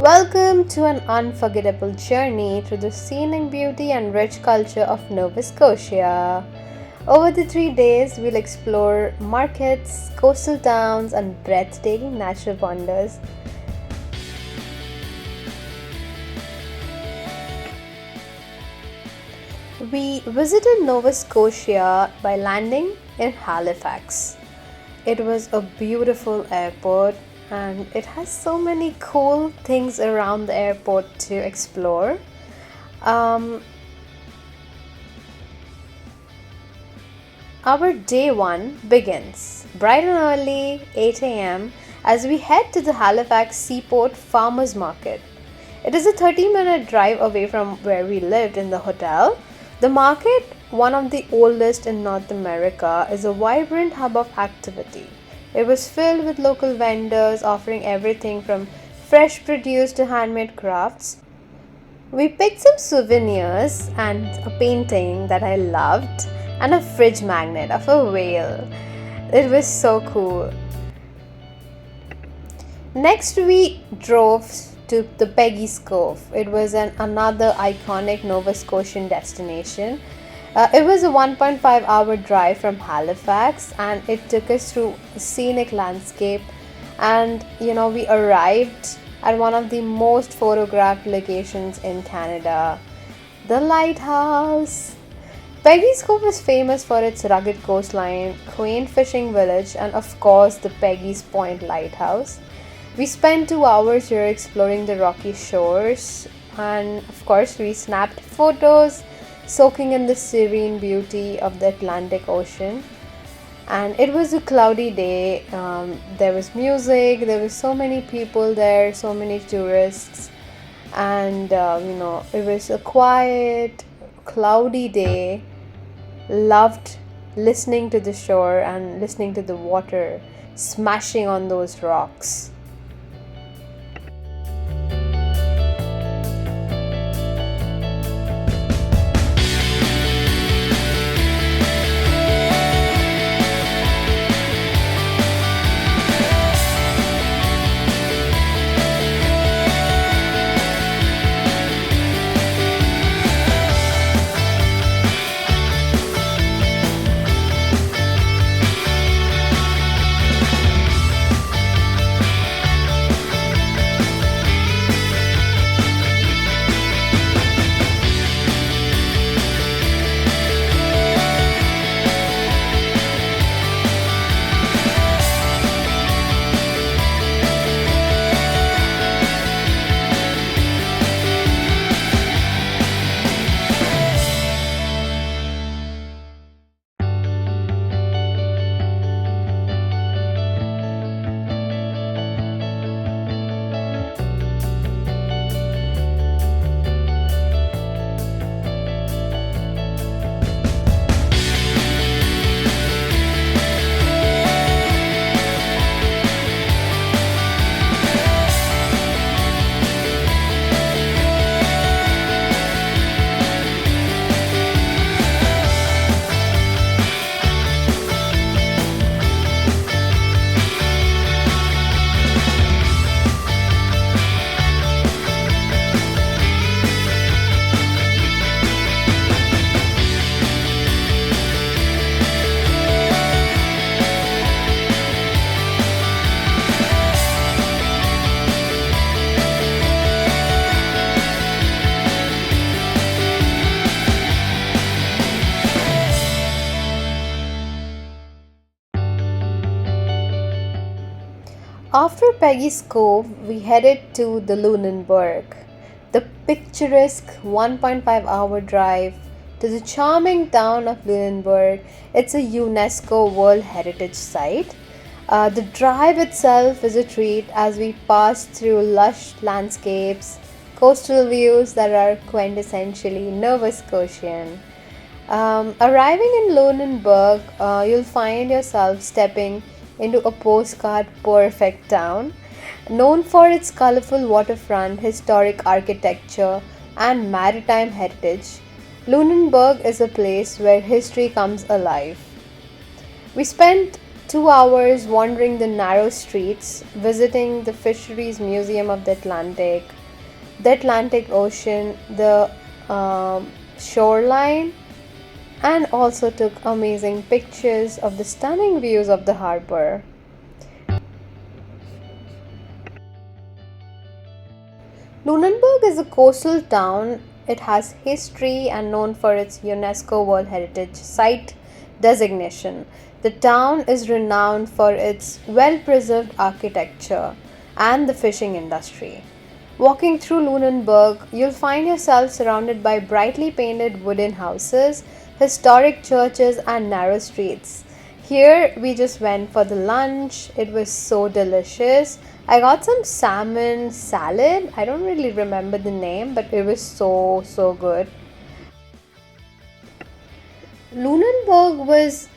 Welcome to an unforgettable journey through the scenic beauty and rich culture of Nova Scotia. Over the 3 days, we'll explore markets, coastal towns, and breathtaking natural wonders. We visited Nova Scotia by landing in Halifax. It was a beautiful airport and it has so many cool things around the airport to explore. Um, our day one begins bright and early, 8 a.m., as we head to the Halifax Seaport Farmers Market. It is a 30-minute drive away from where we lived in the hotel. The market, one of the oldest in North America, is a vibrant hub of activity. It was filled with local vendors offering everything from fresh produce to handmade crafts. We picked some souvenirs and a painting that I loved and a fridge magnet of a whale. It was so cool. Next, we drove to the Peggy's Cove. It was another iconic Nova Scotian destination. It was a 1.5-hour drive from Halifax and it took us through a scenic landscape. And we arrived at one of the most photographed locations in Canada, the lighthouse. Peggy's Cove is famous for its rugged coastline, quaint fishing village, and of course the Peggy's Point lighthouse. We spent 2 hours here exploring the rocky shores, and of course we snapped photos soaking in the serene beauty of the Atlantic Ocean. And it was a cloudy day. There was music, there were so many people there, so many tourists, and it was a quiet, cloudy day. Loved listening to the shore and listening to the water smashing on those rocks. After Peggy's Cove, we headed to the Lunenburg, the picturesque 1.5-hour drive to the charming town of Lunenburg. It's a UNESCO World Heritage Site. The drive itself is a treat as we pass through lush landscapes, coastal views that are quintessentially Nova Scotian. Arriving in Lunenburg, you'll find yourself stepping into a postcard perfect town. Known for its colorful waterfront, historic architecture, and maritime heritage, Lunenburg is a place where history comes alive. We spent 2 hours wandering the narrow streets, visiting the Fisheries Museum of the Atlantic Ocean, the shoreline, and also took amazing pictures of the stunning views of the harbor. Lunenburg is a coastal town. It has history and known for its UNESCO World Heritage Site designation. The town is renowned for its well-preserved architecture and the fishing industry. Walking through Lunenburg, you'll find yourself surrounded by brightly painted wooden houses, historic churches, and narrow streets. Here we just went for the lunch. It was so delicious. I got some salmon salad. I don't really remember the name, but it was so good. Lunenburg was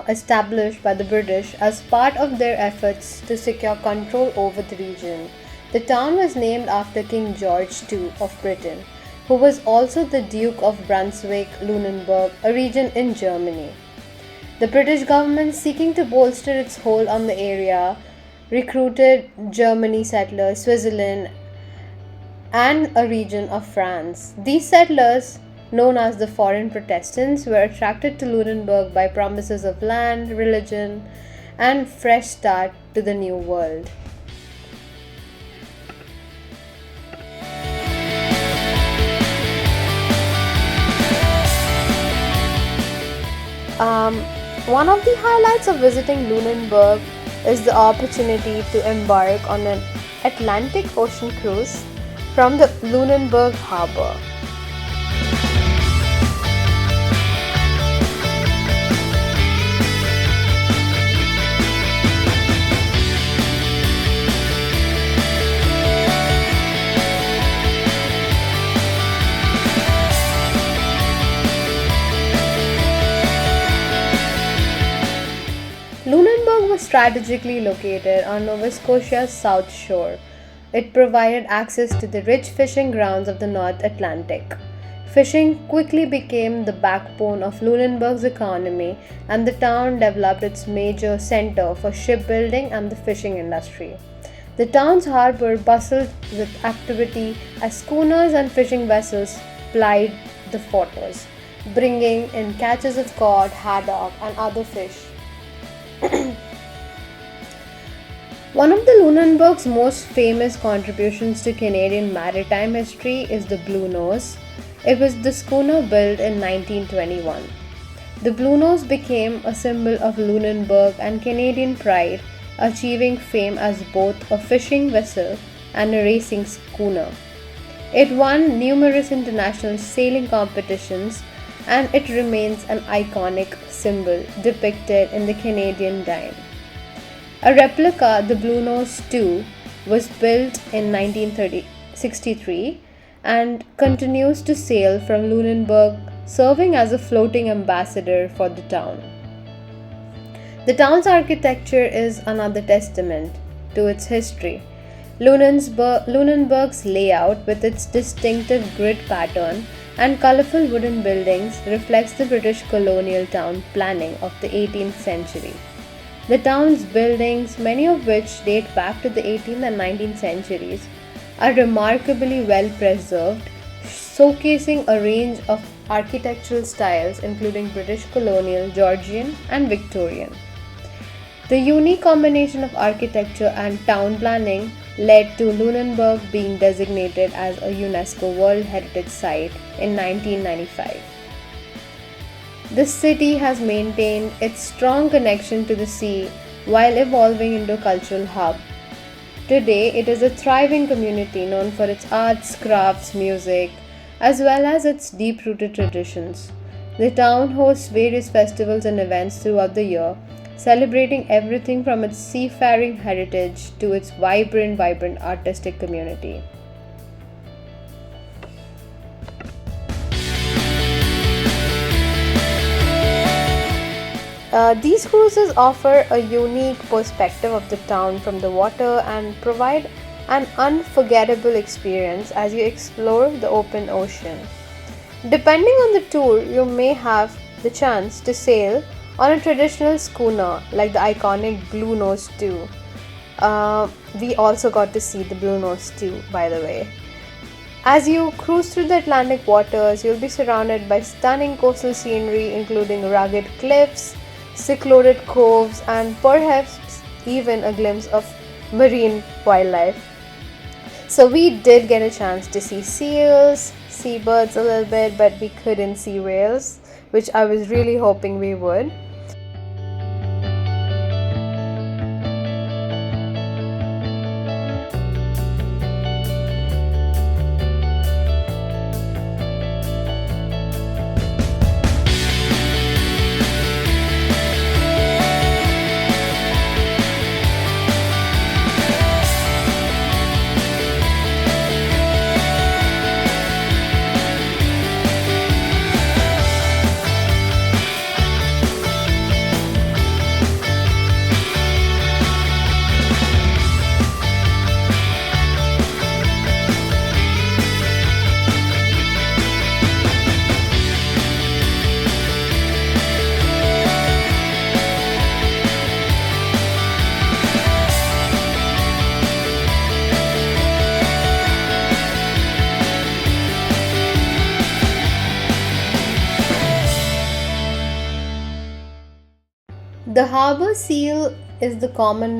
established by the British as part of their efforts to secure control over the region. The town was named after King George II of Britain, who was also the Duke of Brunswick-Lunenburg, a region in Germany. The British government, seeking to bolster its hold on the area, recruited Germany settlers, Switzerland, and a region of France. These settlers, known as the Foreign Protestants, were attracted to Lunenburg by promises of land, religion, and fresh start to the New World. One of the highlights of visiting Lunenburg is the opportunity to embark on an Atlantic Ocean cruise from the Lunenburg harbor. Lunenburg was strategically located on Nova Scotia's south shore. It provided access to the rich fishing grounds of the North Atlantic. Fishing quickly became the backbone of Lunenburg's economy, and the town developed its major center for shipbuilding and the fishing industry. The town's harbor bustled with activity as schooners and fishing vessels plied the waters, bringing in catches of cod, haddock, and other fish. One of the Lunenburg's most famous contributions to Canadian maritime history is the Blue Nose. It was the schooner built in 1921. The Blue Nose became a symbol of Lunenburg and Canadian pride, achieving fame as both a fishing vessel and a racing schooner. It won numerous international sailing competitions, and it remains an iconic symbol depicted in the Canadian dime. A replica, the Blue Nose 2, was built in 1963 and continues to sail from Lunenburg, serving as a floating ambassador for the town. The town's architecture is another testament to its history. Lunenburg's layout, with its distinctive grid pattern and colorful wooden buildings, reflects the British colonial town planning of the 18th century. The town's buildings, many of which date back to the 18th and 19th centuries, are remarkably well preserved, showcasing a range of architectural styles including British colonial, Georgian, and Victorian. The unique combination of architecture and town planning led to Lunenburg being designated as a UNESCO World Heritage Site in 1995. The city has maintained its strong connection to the sea while evolving into a cultural hub. Today, it is a thriving community known for its arts, crafts, music, as well as its deep-rooted traditions. The town hosts various festivals and events throughout the year, celebrating everything from its seafaring heritage to its vibrant artistic community. These cruises offer a unique perspective of the town from the water and provide an unforgettable experience as you explore the open ocean. Depending on the tour, you may have the chance to sail on a traditional schooner like the iconic Blue Nose 2. We also got to see the Blue Nose 2, by the way. As you cruise through the Atlantic waters, you'll be surrounded by stunning coastal scenery, including rugged cliffs, secluded coves, and perhaps even a glimpse of marine wildlife. So we did get a chance to see seals, seabirds a little bit, but we couldn't see whales, which I was really hoping we would. The harbor seal is the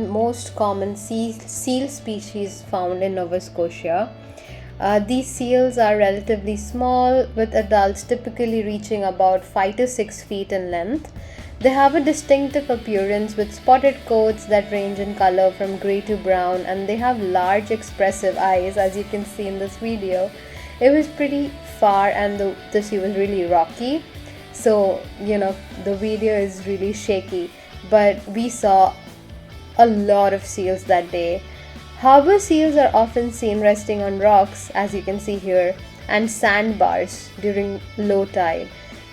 most common seal species found in Nova Scotia. These seals are relatively small, with adults typically reaching about 5 to 6 feet in length. They have a distinctive appearance with spotted coats that range in color from gray to brown, and they have large expressive eyes, as you can see in this video. It was pretty far and the sea was really rocky, so the video is really shaky, but we saw a lot of seals that day. Harbor seals are often seen resting on rocks, as you can see here, and sandbars during low tide.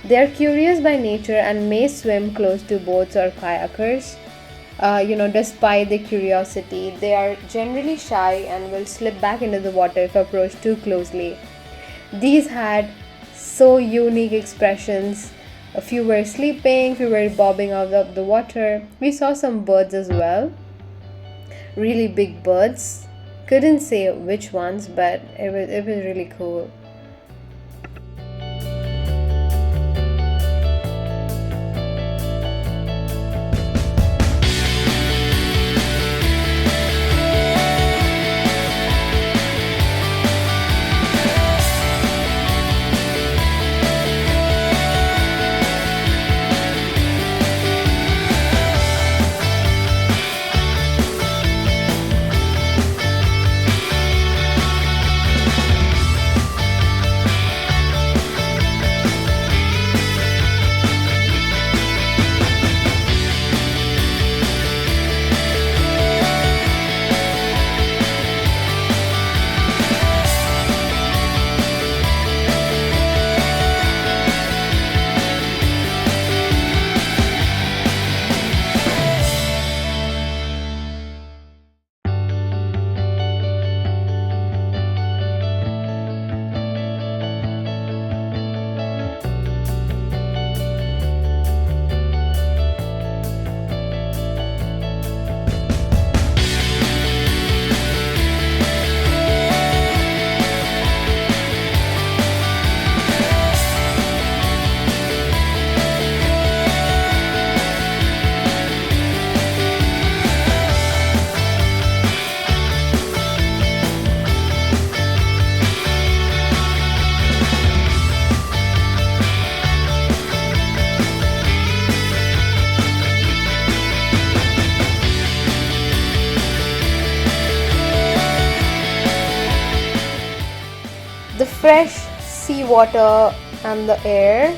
They are curious by nature and may swim close to boats or kayakers. Despite their curiosity, they are generally shy and will slip back into the water if approached too closely. These had so unique expressions. A few were sleeping, a few were bobbing out of the water. We saw some birds as well. Really big birds. Couldn't say which ones, but it was really cool. The fresh seawater and the air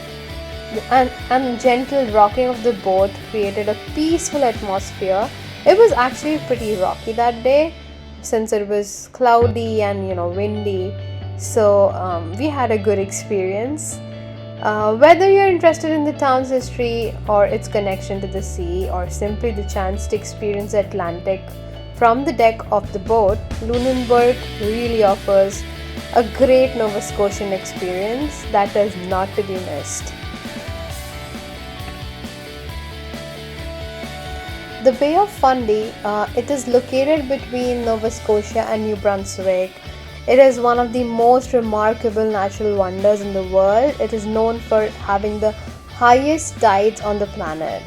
and gentle rocking of the boat created a peaceful atmosphere. It was actually pretty rocky that day since it was cloudy and windy. So we had a good experience. Whether you're interested in the town's history or its connection to the sea, or simply the chance to experience the Atlantic from the deck of the boat, Lunenburg really offers a great Nova Scotian experience that is not to be missed. The Bay of Fundy, it is located between Nova Scotia and New Brunswick. It is one of the most remarkable natural wonders in the world. It is known for having the highest tides on the planet.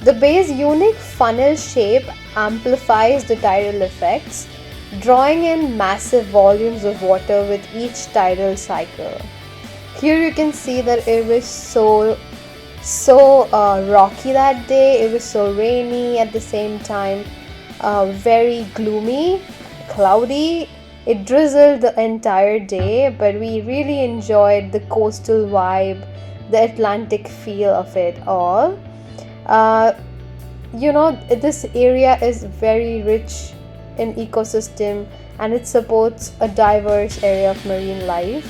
The bay's unique funnel shape amplifies the tidal effects, drawing in massive volumes of water with each tidal cycle. Here you can see that it was so rocky that day. It was so rainy at the same time, very gloomy, cloudy. It drizzled the entire day, but we really enjoyed the coastal vibe, the Atlantic feel of it all. Uh, this area is very rich in ecosystem, and it supports a diverse area of marine life.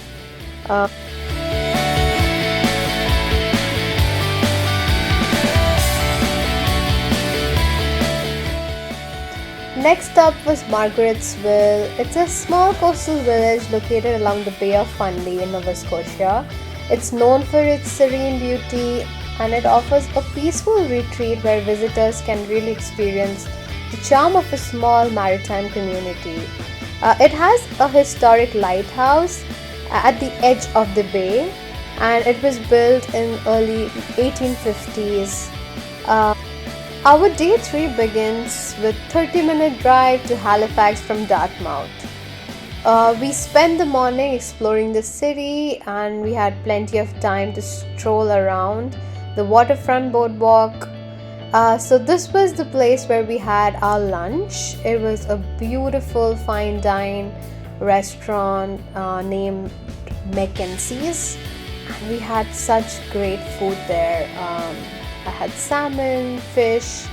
Next up was Margaret'sville. It's a small coastal village located along the Bay of Fundy in Nova Scotia. It's known for its serene beauty, and it offers a peaceful retreat where visitors can really experience the charm of a small maritime community. It has a historic lighthouse at the edge of the bay, and it was built in early 1850s. Our day 3 begins with 30-minute drive to Halifax from Dartmouth. We spent the morning exploring the city, and we had plenty of time to stroll around the waterfront boardwalk. So this was the place where we had our lunch. It was a beautiful fine dine restaurant named Mackenzie's, and we had such great food there. I had salmon, fish,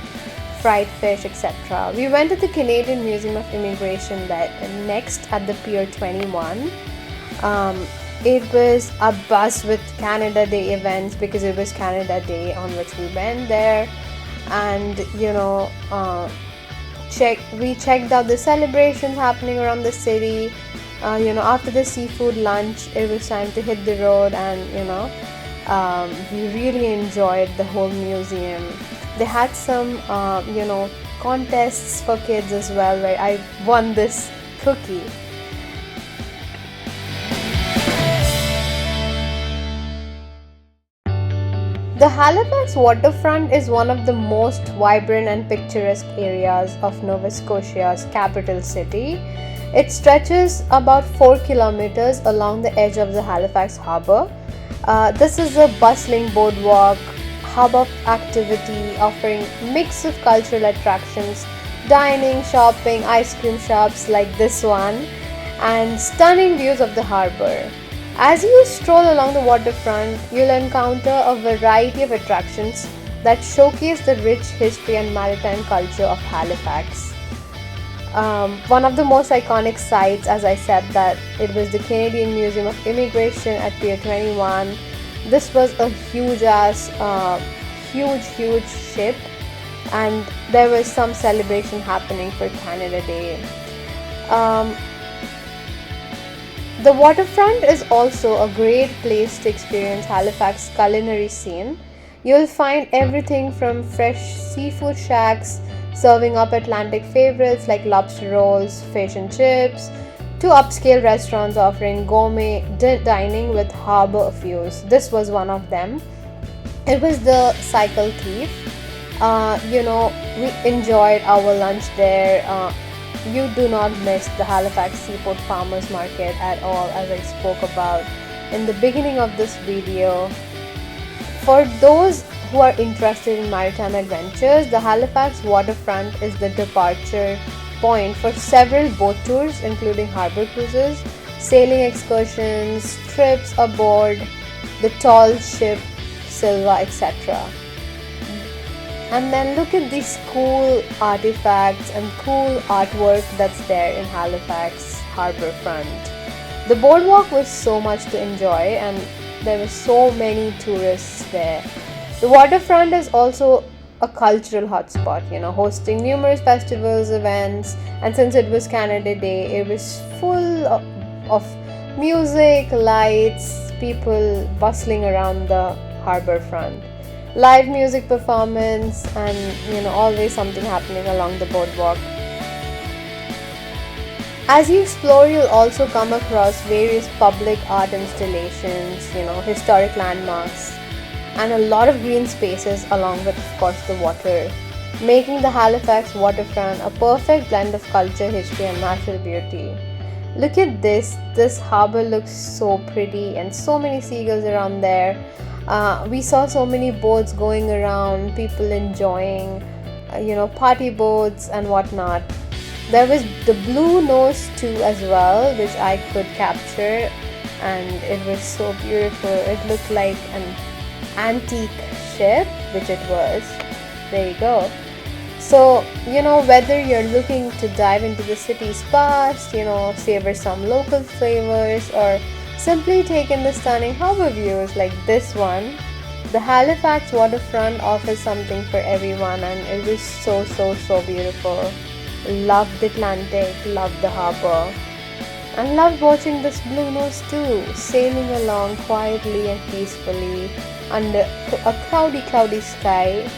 fried fish, etc. We went to the Canadian Museum of Immigration next at the Pier 21. It was a buzz with Canada Day events because it was Canada Day on which we went there, and we checked out the celebrations happening around the city. After the seafood lunch, it was time to hit the road, and we really enjoyed the whole museum. They had some contests for kids as well, where I won this cookie. The Halifax waterfront is one of the most vibrant and picturesque areas of Nova Scotia's capital city. It stretches about 4 kilometers along the edge of the Halifax harbour. This is a bustling boardwalk, hub of activity, offering a mix of cultural attractions, dining, shopping, ice cream shops like this one, and stunning views of the harbour. As you stroll along the waterfront, you'll encounter a variety of attractions that showcase the rich history and maritime culture of Halifax. One of the most iconic sites, as I said, that it was the Canadian Museum of Immigration at Pier 21. This was a huge ship, and there was some celebration happening for Canada Day. The waterfront is also a great place to experience Halifax's culinary scene. You'll find everything from fresh seafood shacks serving up Atlantic favorites like lobster rolls, fish and chips, to upscale restaurants offering gourmet dining with harbor views. This was one of them. It was the Cycle Thief. We enjoyed our lunch there. You do not miss the Halifax Seaport Farmers Market at all, as I spoke about in the beginning of this video. For those who are interested in maritime adventures, the Halifax waterfront is the departure point for several boat tours, including harbor cruises, sailing excursions, trips aboard the tall ship Silva, etc. And then look at these cool artifacts and cool artwork that's there in Halifax harbour front. The boardwalk was so much to enjoy, and there were so many tourists there. The waterfront is also a cultural hotspot, hosting numerous festivals, events, and since it was Canada Day, it was full of music, lights, people bustling around the harbour front. live music performance, and always something happening along the boardwalk. As you explore, you'll also come across various public art installations, historic landmarks, and a lot of green spaces along with, of course, the water, making the Halifax waterfront a perfect blend of culture, history, and natural beauty. Look at this. This harbor looks so pretty, and so many seagulls around there. We saw so many boats going around, people enjoying, party boats and whatnot. There was the blue nose too as well, which I could capture, and it was so beautiful. It looked like an antique ship, which it was. There you go. So, whether you're looking to dive into the city's past, savor some local flavors, or simply take in the stunning harbor views like this one, the Halifax waterfront offers something for everyone, and it was so, so, so beautiful. Loved the Atlantic, loved the harbor, and loved watching this blue nose too, sailing along quietly and peacefully under a cloudy sky.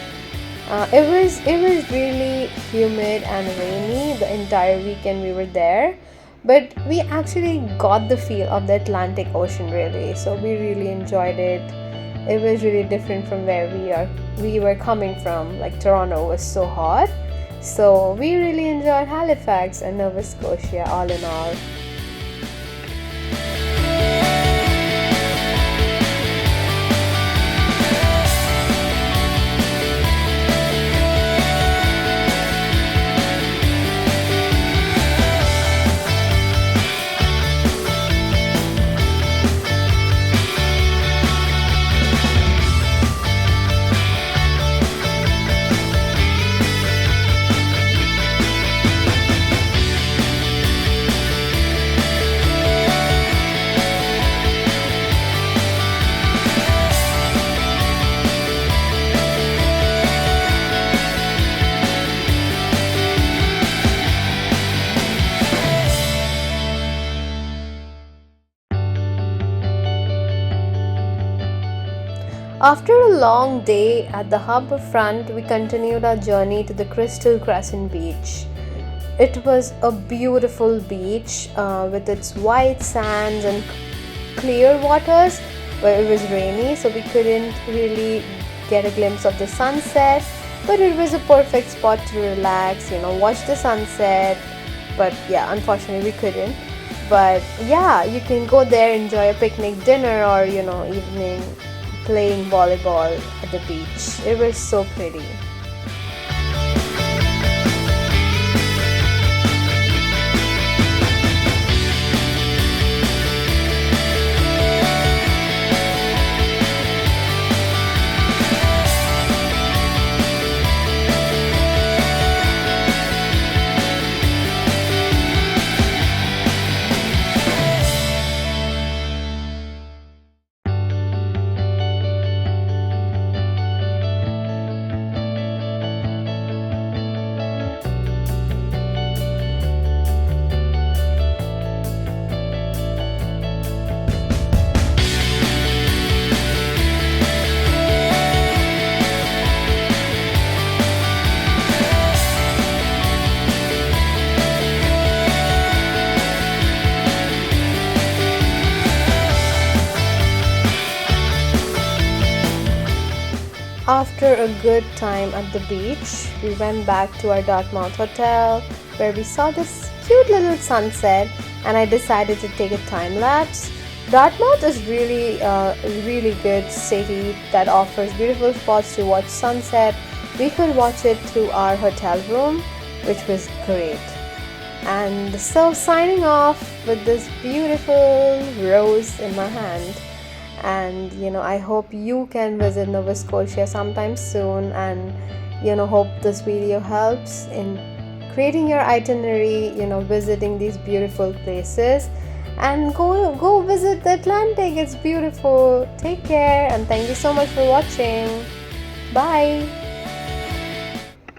It was really humid and rainy the entire weekend we were there, but we actually got the feel of the Atlantic Ocean really, so we really enjoyed it. It was really different from where we were coming from. Like Toronto was so hot, so we really enjoyed Halifax and Nova Scotia all in all. After a long day at the harbour front, we continued our journey to the Crystal Crescent Beach. It was a beautiful beach with its white sands and clear waters, but it was rainy, so we couldn't really get a glimpse of the sunset. But it was a perfect spot to relax, watch the sunset. But yeah, unfortunately we couldn't. But yeah, you can go there, enjoy a picnic dinner, or evening playing volleyball at the beach. It was so pretty. After a good time at the beach, we went back to our Dartmouth hotel where we saw this cute little sunset, and I decided to take a time lapse. Dartmouth is really a really good city that offers beautiful spots to watch sunset. We could watch it through our hotel room, which was great. And so signing off with this beautiful rose in my hand. And I hope you can visit Nova Scotia sometime soon, and hope this video helps in creating your itinerary, visiting these beautiful places, and go visit the Atlantic. It's beautiful. Take care, and thank you so much for watching. Bye.